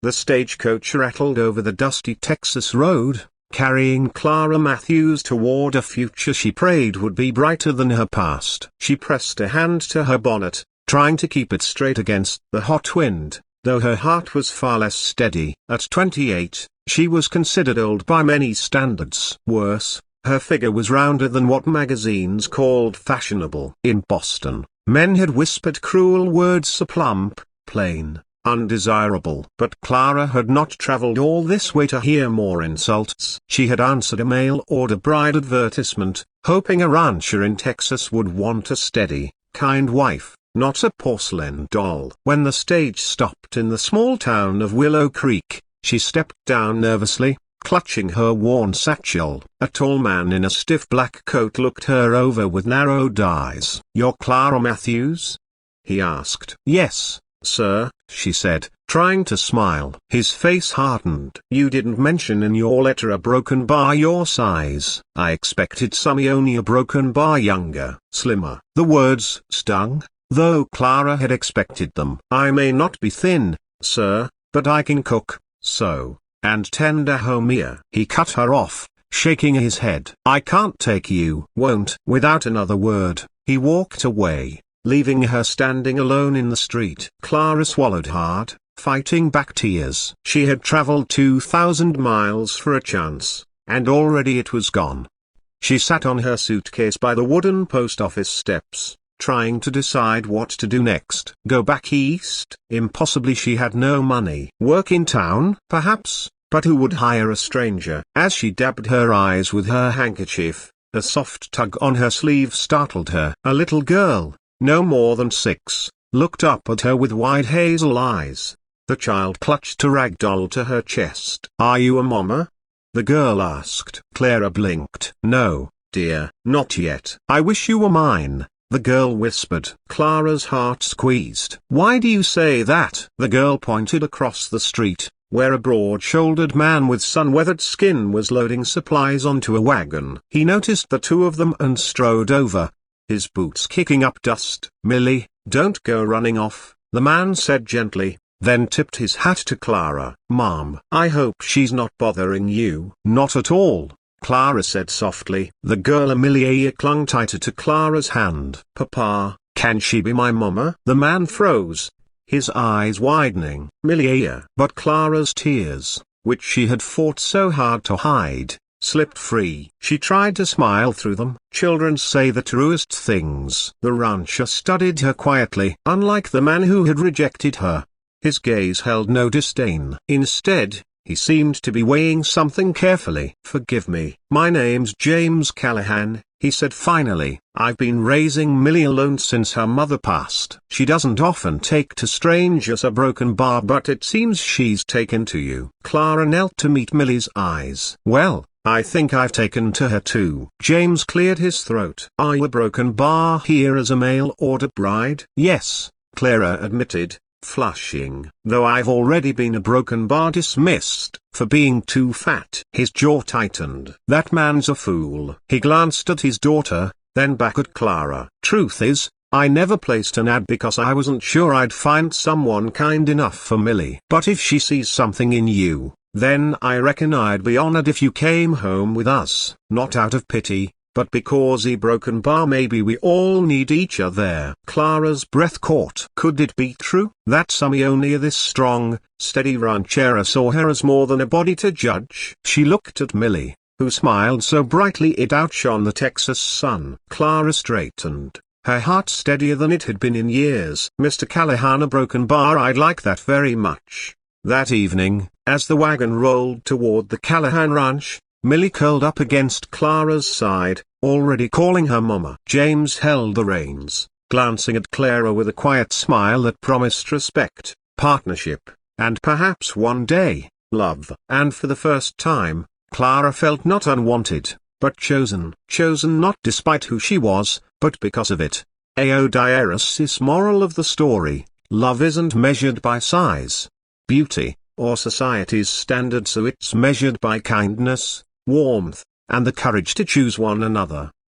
The stagecoach rattled over the dusty Texas road, carrying Clara Matthews toward a future she prayed would be brighter than her past. She pressed a hand to her bonnet, trying to keep it straight against the hot wind, though her heart was far less steady. At 28, she was considered old by many standards. Worse, her figure was rounder than what magazines called fashionable. In Boston, men had whispered cruel words: plump, plain, undesirable. But Clara had not traveled all this way to hear more insults. She had answered a mail-order bride advertisement, hoping a rancher in Texas would want a steady, kind wife, not a porcelain doll. When the stage stopped in the small town of Willow Creek, she stepped down nervously, clutching her worn satchel. A tall man in a stiff black coat looked her over with narrowed eyes. "You're Clara Matthews?" he asked. "Yes, sir," she said, trying to smile. His face hardened. "You didn't mention in your letter a broken bar your size." "I expected only a broken bar younger, slimmer." The words stung, though Clara had expected them. "I may not be thin, sir, but I can cook, and tend a home here." He cut her off, shaking his head. "I can't take you." "Won't." Without another word, he walked away, leaving her standing alone in the street. Clara swallowed hard, fighting back tears. She had traveled 2,000 miles for a chance, and already it was gone. She sat on her suitcase by the wooden post office steps, trying to decide what to do next. Go back east? Impossibly. She had no money. Work in town? Perhaps, but who would hire a stranger? As she dabbed her eyes with her handkerchief, a soft tug on her sleeve startled her. A little girl, no more than 6, looked up at her with wide hazel eyes. The child clutched a rag doll to her chest. "Are you a mama?" the girl asked. Clara blinked. "No, dear, not yet." "I wish you were mine," the girl whispered. Clara's heart squeezed. "Why do you say that?" The girl pointed across the street, where a broad-shouldered man with sun-weathered skin was loading supplies onto a wagon. He noticed the two of them and strode over, his boots kicking up dust. "Millie, don't go running off," the man said gently, then tipped his hat to Clara. "Mom, I hope she's not bothering you." "Not at all," Clara said softly. The girl Amelia clung tighter to Clara's hand. "Papa, can she be my mama?" The man froze, his eyes widening. "Amelia." But Clara's tears, which she had fought so hard to hide, slipped free. She tried to smile through them. "Children say the truest things." The rancher studied her quietly. Unlike the man who had rejected her, his gaze held no disdain. Instead, he seemed to be weighing something carefully. "Forgive me. My name's James Callahan," he said finally. "I've been raising Millie alone since her mother passed. She doesn't often take to strangers a broken bar, but it seems she's taken to you." Clara knelt to meet Millie's eyes. "Well, I think I've taken to her too." James cleared his throat. "Are you a broken bar here as a mail-order bride?" "Yes," Clara admitted, flushing. "Though I've already been a broken bar dismissed, for being too fat." His jaw tightened. "That man's a fool." He glanced at his daughter, then back at Clara. "Truth is, I never placed an ad because I wasn't sure I'd find someone kind enough for Millie. But if she sees something in you, then I reckon I'd be honored if you came home with us. Not out of pity, but because a broken bar maybe we all need each other." Clara's breath caught. Could it be true? That only this strong, steady ranchera saw her as more than a body to judge. She looked at Millie, who smiled so brightly it outshone the Texas sun. Clara straightened, her heart steadier than it had been in years. "Mr. Callahan, a broken bar, I'd like that very much." That evening, as the wagon rolled toward the Callahan ranch, Millie curled up against Clara's side, already calling her mama. James held the reins, glancing at Clara with a quiet smile that promised respect, partnership, and perhaps one day, love. And for the first time, Clara felt not unwanted, but chosen. Chosen not despite who she was, but because of it. Aodiasis moral of the story: love isn't measured by size, beauty, or society's standards, so it's measured by kindness, warmth, and the courage to choose one another.